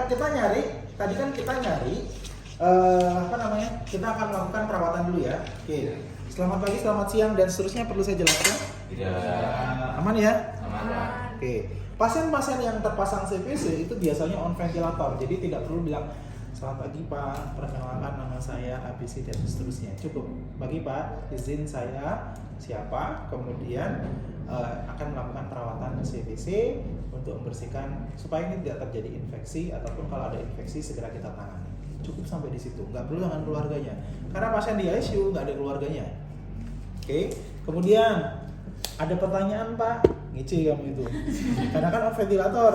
kita nyari, tadi kan kita nyari apa namanya? Kita akan melakukan perawatan dulu ya. Oke. Selamat pagi, selamat siang dan seterusnya perlu saya jelaskan? Tidak. Aman ya? Aman. Oke. Pasien-pasien yang terpasang CVC itu biasanya on ventilator, jadi tidak perlu bilang selamat pagi Pak, perkenalkan nama saya ABC dan seterusnya. Cukup pagi Pak, izin saya siapa, kemudian akan melakukan perawatan CVC untuk membersihkan supaya ini tidak terjadi infeksi ataupun kalau ada infeksi segera kita tangani. Cukup sampai di situ, nggak perlu dengan keluarganya. Karena pasien di ICU nggak ada keluarganya. Oke, kemudian ada pertanyaan Pak, ngece kamu itu. Karena kan on ventilator,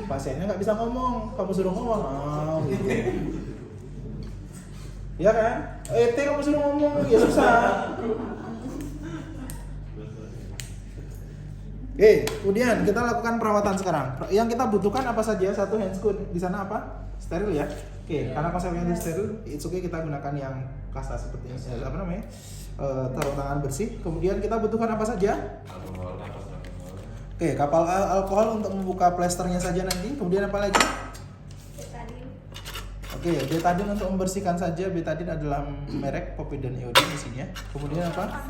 pasiennya nggak bisa ngomong, kamu suruh ngomong, gitu. Ya kan? Kamu suruh ngomong, ya susah. Oke, kemudian kita lakukan perawatan sekarang. Yang kita butuhkan apa saja? Satu handscoon. Di sana apa? Steril ya. Oke, karena konsepnya itu steril, it's okay kita gunakan yang kasta seperti ini. Apa namanya? Taruh tangan bersih. Kemudian kita butuhkan apa saja? Alkohol. Oke, kapal alkohol untuk membuka plasternya saja nanti. Kemudian apa lagi? Betadine. Oke, betadine untuk membersihkan saja. Betadine adalah merek povidone iodine isinya. Kemudian apa?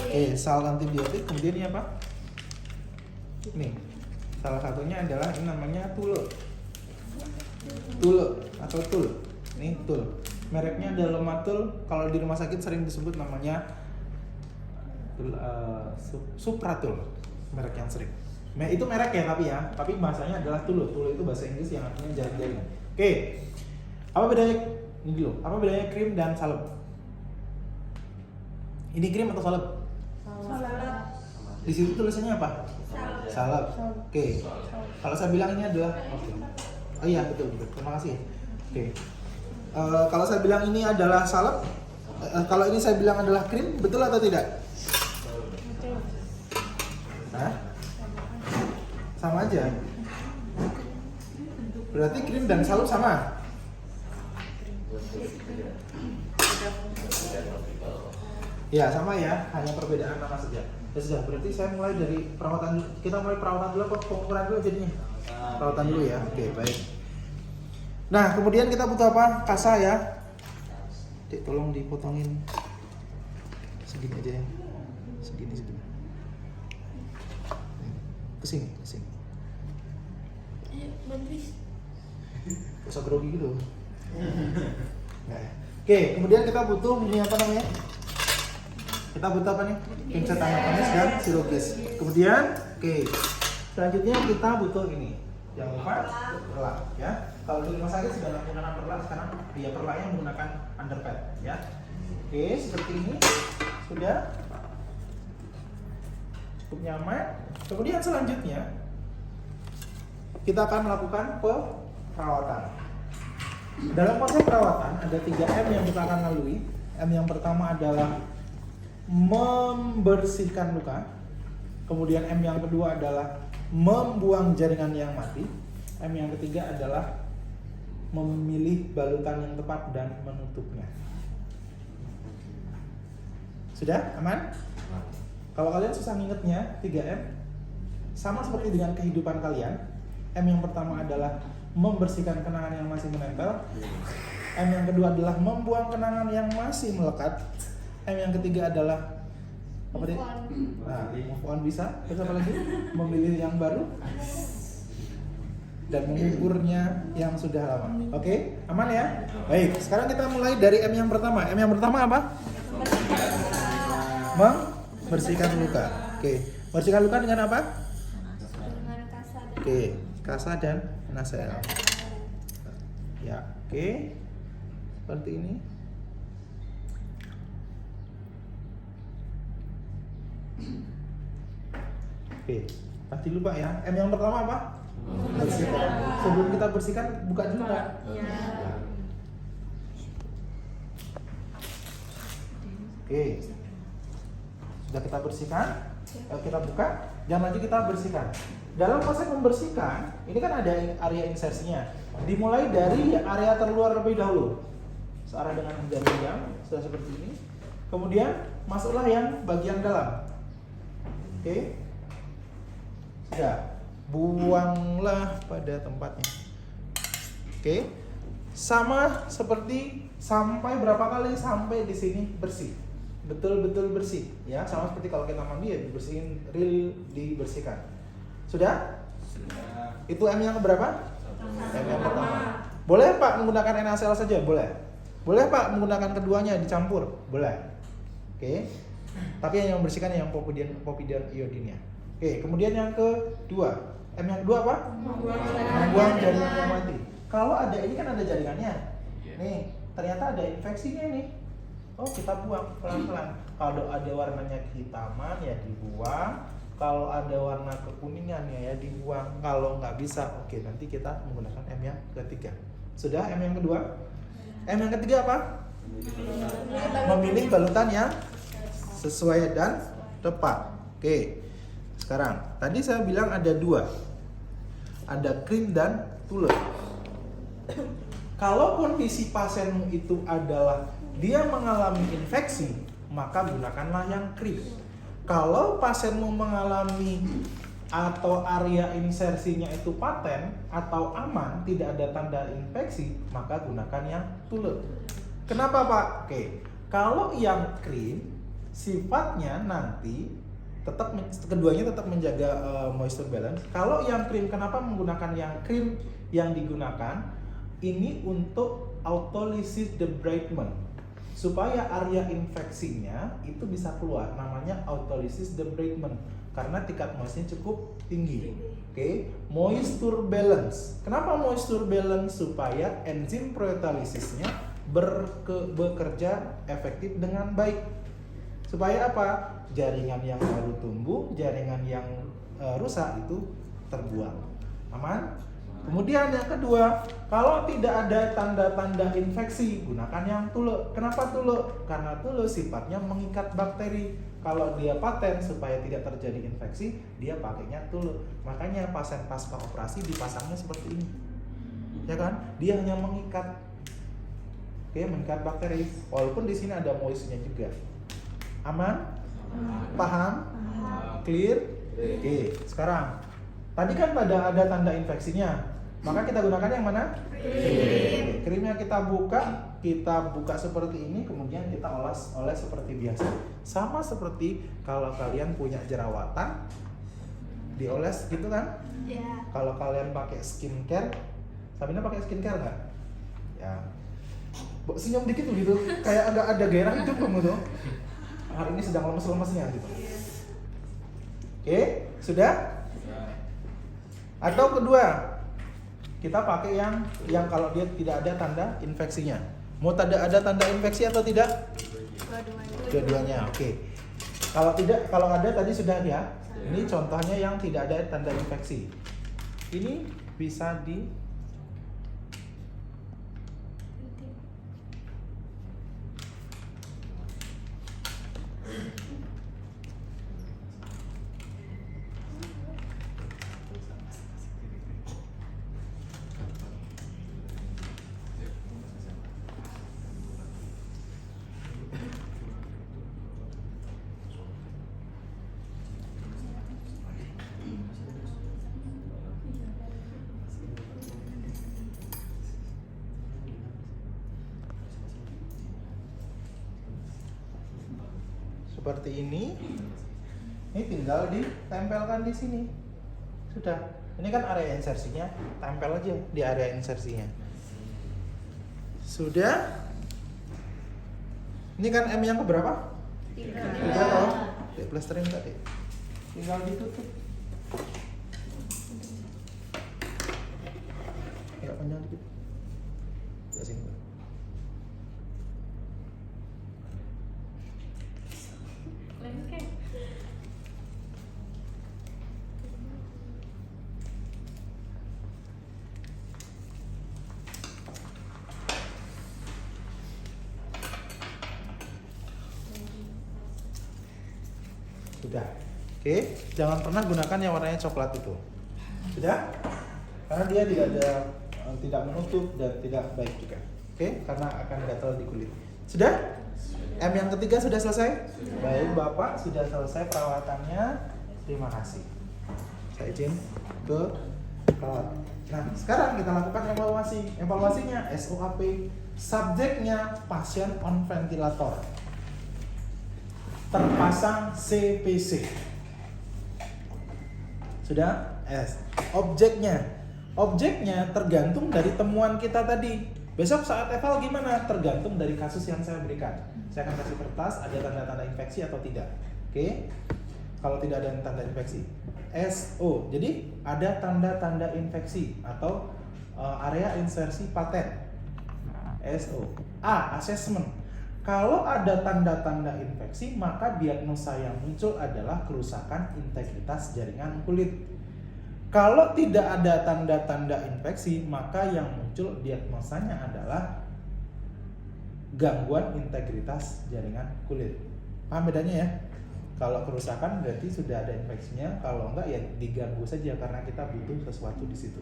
Oke, sal antibiotik. Kemudian ini apa? Nih, salah satunya adalah ini namanya Tulo atau Tul. Nih Tul. Mereknya adalah Lomatul. Kalau di rumah sakit sering disebut namanya Supratul. Merek yang sering. Itu merek ya tapi bahasanya adalah Tulo. Tulo itu bahasa Inggris yang artinya jaring-jaring. Oke. Apa bedanya ini dulu? Apa bedanya krim dan salep? Ini krim atau salep? Salep. Di situ tulisannya apa? Salep. Oke. Kalau saya bilang ini adalah oh iya betul. Terima kasih. Oke. Kalau saya bilang ini adalah salep, kalau ini saya bilang adalah krim, betul atau tidak? Hah? Sama aja. Berarti krim dan salep sama? Ya sama ya, hanya perbedaan nama saja. Ya sudah, berarti saya mulai dari perawatan. Kita mulai perawatan dulu apa pengukuran dulu jadinya? Perawatan dulu ya. Oke, baik. Nah, kemudian kita butuh apa? Kasa ya. Dek, tolong dipotongin segini aja ya. Segini. Kesini. Bandris. Gak usah grogi gitu. Nah. Oke, kemudian kita butuh ini apa namanya? Kita butuh apa nih? Pincet anatomis dan sirogis. Kemudian, oke. Selanjutnya kita butuh ini. Yang keempat, perlak ya. Kalau di rumah sakit sudah menggunakan perlak, sekarang dia perlaknya menggunakan underpad ya. Oke, seperti ini. Sudah cukup nyaman. Kemudian selanjutnya kita akan melakukan perawatan. Dalam konsep perawatan ada 3M yang kita akan lalui. M yang pertama adalah membersihkan luka. Kemudian M yang kedua adalah membuang jaringan yang mati. M yang ketiga adalah memilih balutan yang tepat dan menutupnya. Sudah? Aman? Kalau kalian susah ngingetnya 3M sama seperti dengan kehidupan kalian. M yang pertama adalah membersihkan kenangan yang masih menempel. M yang kedua adalah membuang kenangan yang masih melekat. M yang ketiga adalah apa deh? Nah, move on bisa. Terus apa lagi? Memilih yang baru dan mengukurnya yang sudah lama. Oke, aman ya? Baik, sekarang kita mulai dari M yang pertama. M yang pertama apa? Membersihkan luka. Oke, bersihkan luka dengan apa? Dengan kasa. Oke, kasa dan nasel. Ya, oke. Seperti ini. Oke, pasti lupa ya. M yang pertama apa? Bersihkan. Sebelum kita bersihkan, buka dulu nggak? Oke, sudah kita bersihkan. Kita buka. Jangan lagi kita bersihkan. Dalam proses membersihkan, ini kan ada area insersinya. Dimulai dari area terluar lebih dahulu. Searah dengan jari yang sudah seperti ini. Kemudian masuklah yang bagian dalam. Oke. Sudah. Buanglah pada tempatnya. Oke. Sama seperti sampai berapa kali sampai di sini bersih. Betul-betul bersih ya, sama seperti kalau kita mandi ya dibersihin, real dibersihkan. Sudah? Itu M yang keberapa? M yang pertama. Boleh Pak menggunakan NaCl saja? Boleh. Boleh Pak menggunakan keduanya dicampur? Boleh. Oke. Tapi yang membersihkan yang povidian iodinnya. Oke, kemudian yang kedua. M yang kedua apa? Membuang jaringan yang mati. Kalau ada ini kan ada jaringannya. Nih, ternyata ada infeksinya nih. Oh, kita buang pelan-pelan. Kalau ada warnanya kehitaman ya dibuang. Kalau ada warna kekuningan ya dibuang. Kalau nggak bisa, oke nanti kita menggunakan M yang ketiga. Sudah M yang kedua? M yang ketiga apa? Memilih balutan yang sesuai dan tepat. Oke. Sekarang, tadi saya bilang ada dua. Ada krim dan tulen. Kalau kondisi pasienmu itu adalah dia mengalami infeksi, maka gunakanlah yang krim. Kalau pasienmu mengalami atau area insersinya itu paten atau aman, tidak ada tanda infeksi, maka gunakan yang tulen. Kenapa Pak? Oke, kalau yang krim sifatnya nanti keduanya tetap menjaga moisture balance. Kalau yang krim, kenapa menggunakan yang krim yang digunakan? Ini untuk autolysis debridement, supaya area infeksinya itu bisa keluar, namanya autolysis debridement karena tingkat moisture cukup tinggi. Oke, moisture balance. Kenapa moisture balance? Supaya enzim proteolisisnya bekerja efektif dengan baik. Supaya apa? Jaringan yang baru tumbuh, jaringan yang rusak itu terbuang. Aman? Kemudian yang kedua, kalau tidak ada tanda-tanda infeksi, gunakan yang tule. Kenapa tule? Karena tule sifatnya mengikat bakteri. Kalau dia paten supaya tidak terjadi infeksi, dia pakainya tule. Makanya pasien pasca operasi dipasangnya seperti ini. Ya kan? Dia hanya mengikat. Oke, mengikat bakteri. Walaupun di sini ada moisture-nya juga. Aman? Paham? Clear? Oke, sekarang tadi kan ada tanda infeksinya. Maka kita gunakan yang mana? Krim. Krimnya kita buka seperti ini, kemudian kita oles seperti biasa. Sama seperti kalau kalian punya jerawatan, dioles gitu kan? Ya. Kalau kalian pakai skincare, Sabina pakai skincare nggak? Ya. Senyum dikit begitu, kayak agak ada gairah hidup kamu tuh. Hari ini sedang lemes-lemesnya gitu. Oke, sudah? Atau kedua, kita pakai yang kalau dia tidak ada tanda infeksinya. Mau ada tanda infeksi atau tidak? Dua-duanya. Oke. Kalau ada tadi sudah ya. Ini contohnya yang tidak ada tanda infeksi. Ini bisa di seperti ini tinggal ditempelkan di sini. Sudah. Ini kan area insersinya, tempel aja di area insersinya. Sudah. Ini kan M yang keberapa? 3 toh. Oke, plesterin tadi. Tinggal ditutup. Agak panjang dikit. Ya sini. Sudah. Oke, jangan pernah gunakan yang warnanya coklat itu. Sudah? Karena dia tidak menutup dan tidak baik juga. Oke, karena akan gatal di kulit. Sudah? M yang ketiga sudah selesai? Baik, Bapak sudah selesai perawatannya. Terima kasih. Saya izin ke Perawat. Nah, sekarang kita lakukan evaluasi. Evaluasinya SOAP. Subjeknya pasien on ventilator. Terpasang CPC. Sudah? S. Objeknya tergantung dari temuan kita tadi. Besok saat eval gimana? Tergantung dari kasus yang saya berikan. Saya akan kasih kertas, ada tanda-tanda infeksi atau tidak. Oke? Kalau tidak ada tanda infeksi. SO. Jadi ada tanda-tanda infeksi atau area insersi paten. SO. A. Assessment. Kalau ada tanda-tanda infeksi, maka diagnosa yang muncul adalah kerusakan integritas jaringan kulit. Kalau tidak ada tanda-tanda infeksi, maka yang muncul diagnosanya adalah gangguan integritas jaringan kulit. Paham bedanya ya? Kalau kerusakan berarti sudah ada infeksinya, kalau enggak ya diganggu saja karena kita butuh sesuatu di situ.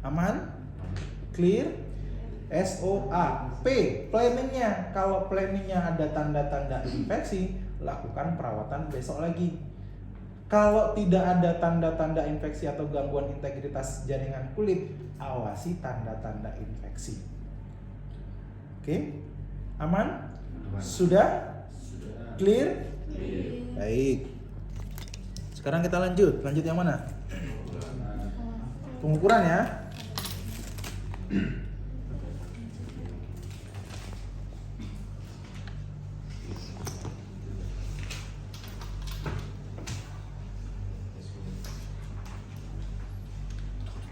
Aman? Clear? SOA. P. Planningnya. Kalau planningnya ada tanda-tanda infeksi, lakukan perawatan besok lagi. Kalau tidak ada tanda-tanda infeksi atau gangguan integritas jaringan kulit, awasi tanda-tanda infeksi. Oke? Aman? Sudah? Clear? Baik. Sekarang kita lanjut. Lanjut yang mana? Pengukuran ya.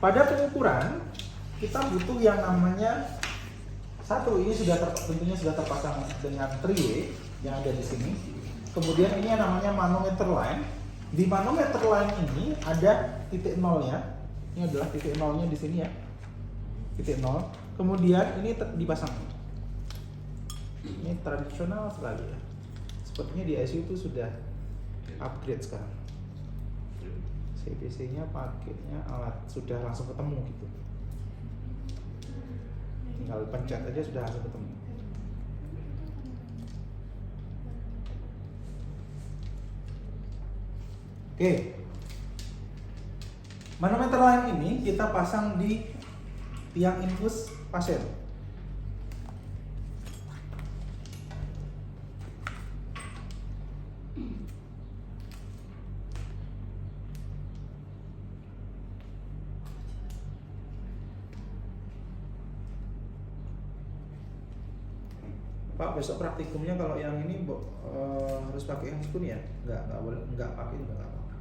Pada pengukuran kita butuh yang namanya satu, ini sudah tentunya sudah terpasang dengan 3W yang ada di sini. Kemudian ini yang namanya manometer line. Di manometer line ini ada titik nolnya. Ini adalah titik nolnya di sini ya. Titik nol. Kemudian ini dipasang. Ini tradisional sekali ya. Sepertinya di ICU itu sudah upgrade sekarang. CPC-nya pakainya alat sudah langsung ketemu gitu. Tinggal pencet aja sudah langsung ketemu. Oke. Manometer line ini kita pasang di tiang infus pasien. Pak, besok praktikumnya kalau yang ini harus pakai yang spoon ya? Nggak boleh, nggak pakai juga nggak apa-apa.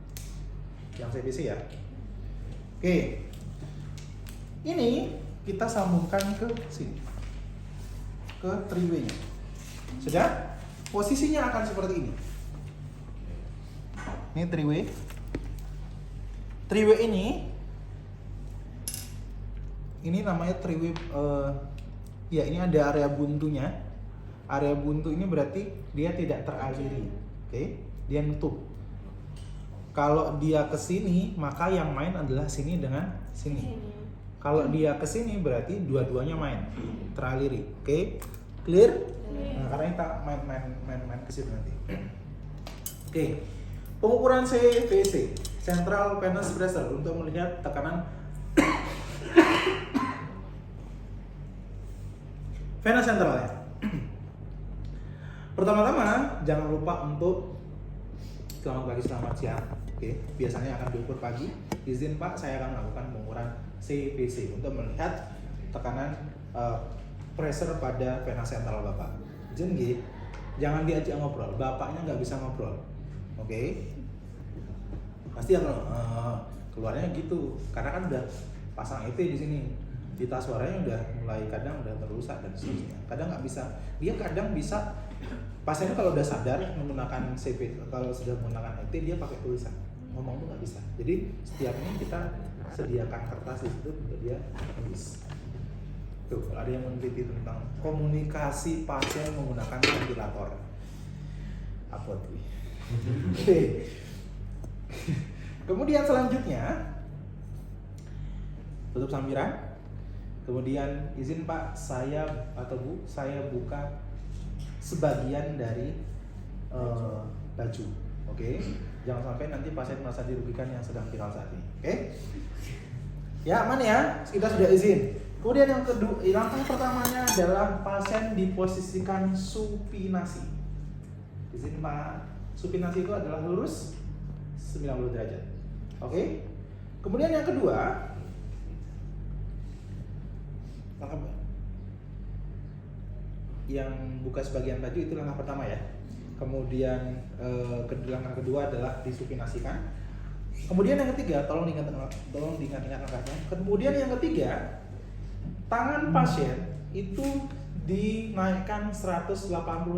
Yang CPC ya. Oke, ini kita sambungkan ke sini, ke 3W-nya. Sudah? Posisinya akan seperti ini. Ini 3W. 3W ini namanya 3W. Ya, ini ada area buntunya. Area buntu ini berarti dia tidak teraliri, oke? Dia nutup. Kalau dia ke sini, maka yang main adalah sini dengan sini. Kalau dia ke sini berarti dua-duanya main, teraliri, oke? Clear? Nah, karena kita main ke situ nanti. Oke. Pengukuran CVC, Central Venous Pressure, untuk melihat tekanan vena sentralnya. Pertama-tama jangan lupa untuk selamat pagi, selamat siang. Oke, biasanya akan diukur pagi. Izin Pak, saya akan melakukan pengukuran CVC untuk melihat tekanan pressure pada vena sentral Bapak. Izin G, jangan diajak ngobrol. Bapaknya nggak bisa ngobrol. Oke, pasti akan keluarnya gitu. Karena kan udah pasang ET di sini. Pita suaranya udah mulai kadang udah terusak dan seterusnya. Kadang nggak bisa. Dia kadang bisa. Pasiennya kalau udah sadar menggunakan CP, kalau sudah menggunakan ET dia pakai tulisan, ngomong tuh nggak bisa. Jadi setiap ini kita sediakan kertas di situ untuk dia tulis. Tuh, kalau ada yang meneliti tentang komunikasi pasien menggunakan ventilator, apa tuh? Oke. Kemudian selanjutnya tutup sambiran. Kemudian izin Pak, saya atau Bu, saya buka sebagian dari baju, oke? Jangan sampai nanti pasien merasa dirugikan yang sedang viral saat ini, oke? Ya, aman ya? Kita sudah izin. Kemudian yang kedua, langkah pertamanya adalah pasien diposisikan supinasi. Izin Pak. Supinasi itu adalah lurus 90 derajat. Oke? Kemudian yang kedua, langkah yang buka sebagian baju itu langkah pertama ya. Kemudian langkah kedua adalah disupinasikan. Kemudian yang ketiga, tolong diingat-ingat langkahnya. Kemudian yang ketiga, tangan pasien itu dinaikkan 180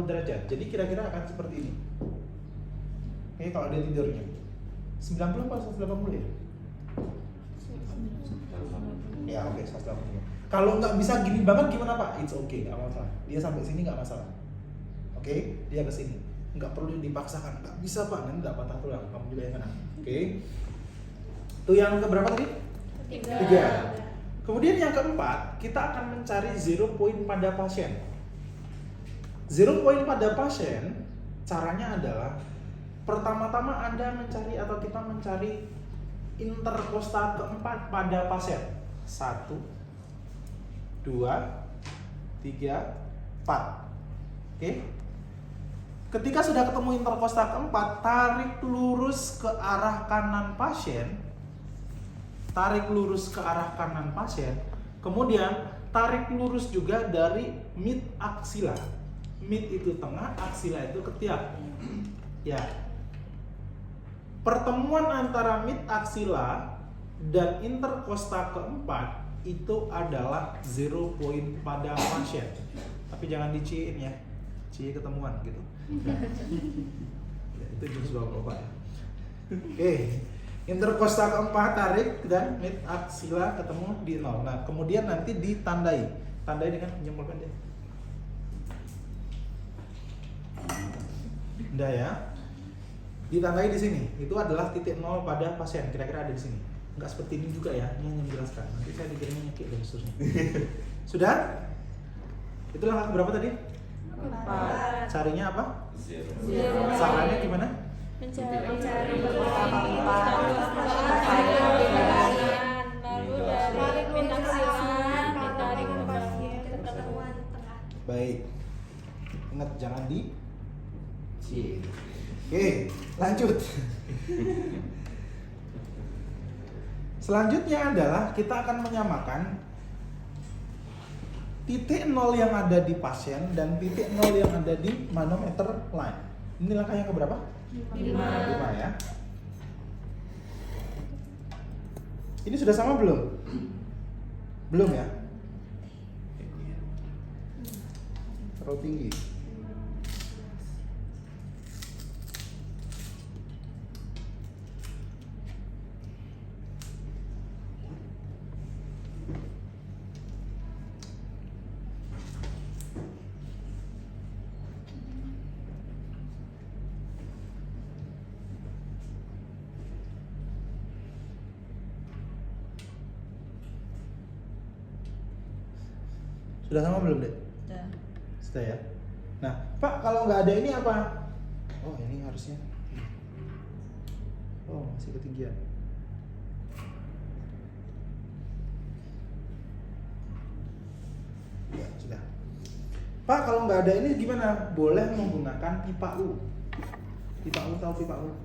derajat. Jadi kira-kira akan seperti ini. Oke, kalau dia tidurnya 90 atau 180 ya? Ya oke, 180. Kalau nggak bisa gini banget gimana Pak? It's okay, nggak masalah. Dia sampai sini nggak masalah. Oke, dia ke sini. Nggak perlu dipaksakan. Nggak bisa Pak, nanti nggak patah tulang. Kamu juga yang kena. Oke. Itu yang keberapa tadi? Tiga. Kemudian yang keempat, kita akan mencari zero point pada pasien. Zero point pada pasien, caranya adalah pertama-tama Anda mencari atau kita mencari interkostal keempat pada pasien. 1, 2, 3, 4. Oke. Ketika sudah ketemu interkostal keempat, tarik lurus ke arah kanan pasien. Tarik lurus ke arah kanan pasien. Kemudian tarik lurus juga dari mid aksila. Mid itu tengah, aksila itu ketiak. Ya. Pertemuan antara mid aksila dan interkostal keempat itu adalah zero point pada pasien. Tapi jangan diciin ya. Cie ketemuan gitu. Ya, itu jenis bapak-bapak ya. Oke. Interkostal keempat tarik dan mid aksila ketemu di 0. Nah, kemudian nanti ditandai. Tandai dengan jempol pendek. Udah ya. Ditandai di sini. Itu adalah titik 0 pada pasien. Kira-kira ada di sini. Enggak seperti ini juga ya. Ini yang menjelaskan. Nanti saya dikirimin nyekik dan seterusnya. Sudah? Itu langkah berapa tadi? 4. Carinya apa? Zero. Caranya gimana? Mencari Lalu dari minaksilan ditarik ke pasien ke pertemuan tengah. Baik. Ingat jangan di C. Oke, lanjut. Selanjutnya adalah kita akan menyamakan titik 0 yang ada di pasien dan titik 0 yang ada di manometer line. Ini langkah yang keberapa? 5 ya. Ini sudah sama belum? Belum ya? Terlalu tinggi. Sudah sama belum, Dek? Sudah ya. Nah, Pak, kalau nggak ada ini apa? Oh, ini harusnya. Oh, masih ketinggian. Ya, sudah. Pak, kalau nggak ada ini gimana? Boleh menggunakan pipa U. Pipa U, tahu pipa U?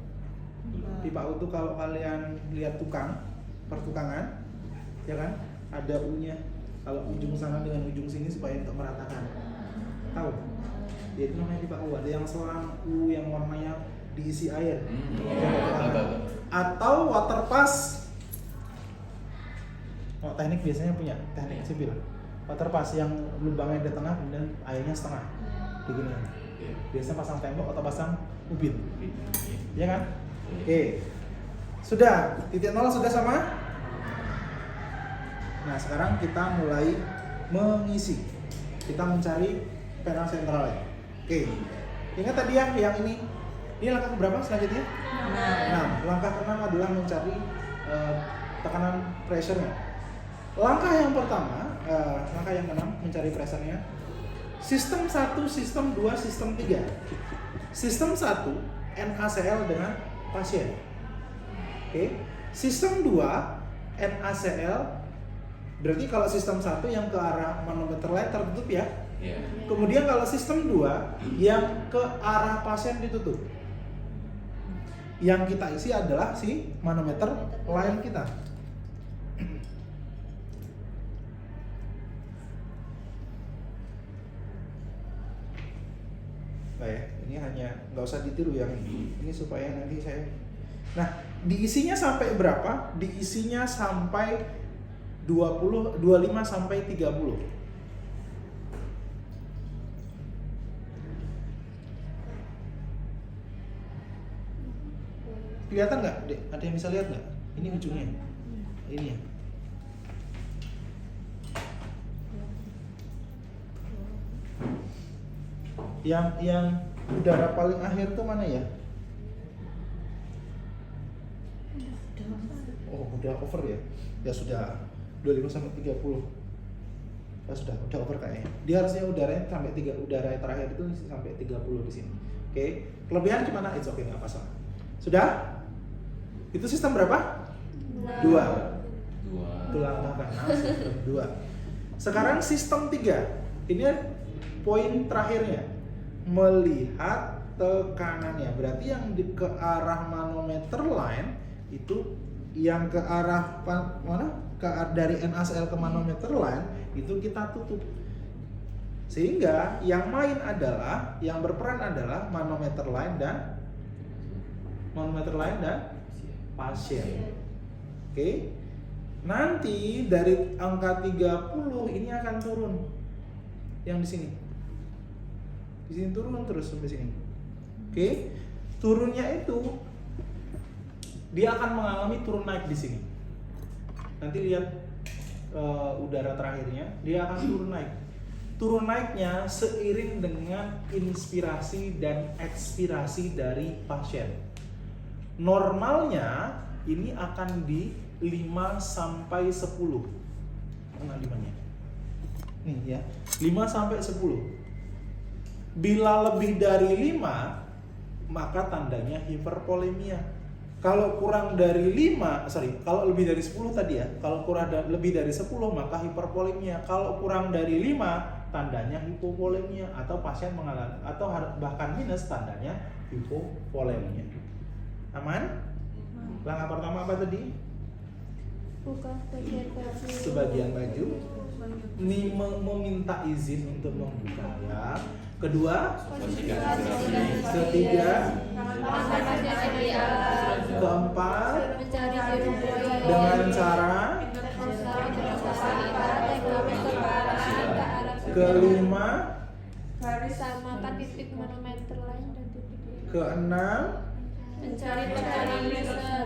Pipa U tuh kalau kalian lihat tukang, pertukangan, ya kan? Ada U-nya. Kalau ujung sana dengan ujung sini supaya untuk meratakan. Tahu? Ya, itu namanya pipa U. Ada yang selang U yang warnanya diisi air. Atau water pass. Oh, teknik biasanya punya teknik sipil. Water pass yang lubangnya di tengah kemudian airnya setengah. Begini. Biasanya pasang tembok atau pasang ubin. Ya kan? Oke. Sudah, titik 0 sudah sama? Nah, sekarang kita mulai mengisi. Kita mencari penal sentral. Oke. Ingat tadi yang ini. Ini langkah berapa selanjutnya? 6. Langkah ke-6 adalah mencari tekanan pressure-nya. Langkah yang pertama, langkah yang ke-6 mencari pressure-nya. Sistem 1, sistem 2, sistem 3. Sistem 1 NaCl dengan pasien. Oke. Sistem 2 NaCl Berarti kalau sistem 1 yang ke arah manometer lain tertutup ya. Iya. Kemudian kalau sistem 2 yang ke arah pasien ditutup. Yang kita isi adalah si manometer lain kita. Nah ya, ini hanya nggak usah ditiru yang ini supaya nanti saya. Nah, diisinya sampai berapa? Diisinya sampai 25 sampai 30. Kelihatan nggak, Dek? Ada yang bisa lihat nggak? Ini ujungnya. Ini ya. Yang udara paling akhir tuh mana ya? Oh, udah over ya? Ya sudah 25 sampai 30. Ya sudah over kayaknya. Dia harusnya udaranya sampai udara yang terakhir itu sampai 30 di sini. Oke. Kelebihan gimana? It's okay, nggak masalah. Sudah? Itu sistem berapa? 2. Tulang belakang. Sistem 2. Sekarang sistem 3. Ini poin terakhirnya. Melihat tekanannya. Berarti yang ke arah manometer line itu yang ke arah mana? Dari NaCl ke manometer line itu kita tutup. Sehingga yang main adalah, yang berperan adalah manometer line dan pasien. Oke. Nanti dari angka 30 ini akan turun. Yang di sini. Di sini turun terus sampai sini. Oke. Turunnya itu dia akan mengalami turun naik di sini. Nanti lihat udara terakhirnya, dia akan turun naik. Turun naiknya seiring dengan inspirasi dan ekspirasi dari pasien. Normalnya ini akan di 5 sampai 10. Mana 5-nya? Nih ya, 5 sampai 10. Bila lebih dari 5, maka tandanya hipervolemia. Kalau kurang dari 5, kalau lebih dari 10 tadi ya, kalau kurang lebih dari 10 maka hipervolemia. Kalau kurang dari 5, tandanya hipovolemia atau pasien mengalami atau bahkan minus, tandanya hipovolemia. Aman? Langkah pertama apa tadi? Buka bagian baju. Sebagian baju. Ini meminta izin untuk membuka ya. Kedua, ketiga, keempat, dengan cara, kelima, samakan titik manometer lain dan titik keenam, mencari tekanan laser.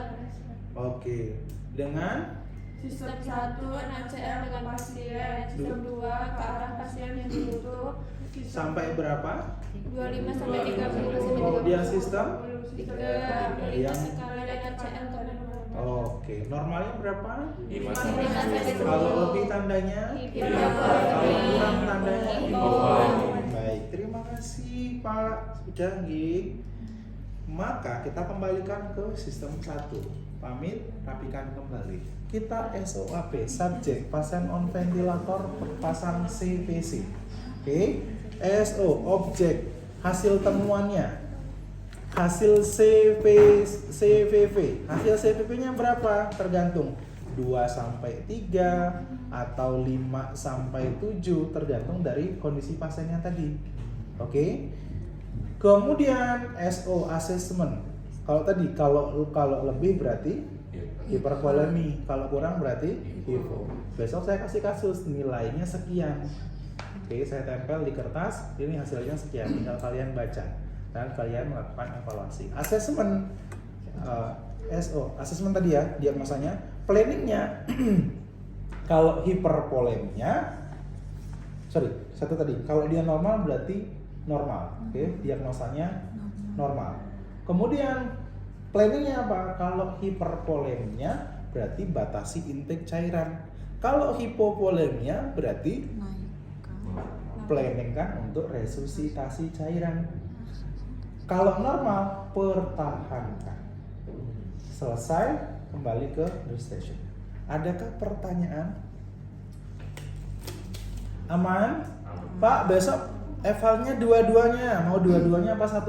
oke, dengan Sistem 1 NaCl dengan pasien. Sistem 2 ke arah pasien yang ditutup. sampai berapa? 25 sampai 30. Kemudian sistem? 3 Yang sekali NaCl ke manometer. Oke, normalnya berapa? 5 sampai 10. Kalau lebih tandanya, Hipovolemia. kalau kurang tandanya, Hipovolemia. Baik, terima kasih Pak. Sudah nggih. Maka kita kembalikan ke sistem 1. Pamit, rapikan kembali. Kita SOAP, subjek pasien on ventilator pasang CVC. Oke, SO objek hasil temuannya. Hasil CVV. Hasil CVV-nya berapa? Tergantung 2 sampai 3 atau 5 sampai 7 tergantung dari kondisi pasiennya tadi. Oke. Kemudian SO assessment. Kalau tadi kalau lebih berarti hipervolemi, kalau kurang berarti hipo. Besok saya kasih kasus nilainya sekian. Oke, saya tempel di kertas, ini hasilnya sekian, tinggal kalian baca dan kalian melakukan evaluasi. Assessment SO, assessment tadi ya, diagnosanya, planningnya. Kalau hipervolemia, satu tadi, kalau dia normal berarti normal, oke, diagnosanya normal. Kemudian planningnya apa? Kalau hipervolemia berarti batasi intake cairan. Kalau hipovolemia berarti planning kan untuk resusitasi cairan. Kalau normal, pertahankan. Selesai, kembali ke nurse station. Adakah pertanyaan? Aman? Pak, besok evalnya dua-duanya. Mau dua-duanya apa satu?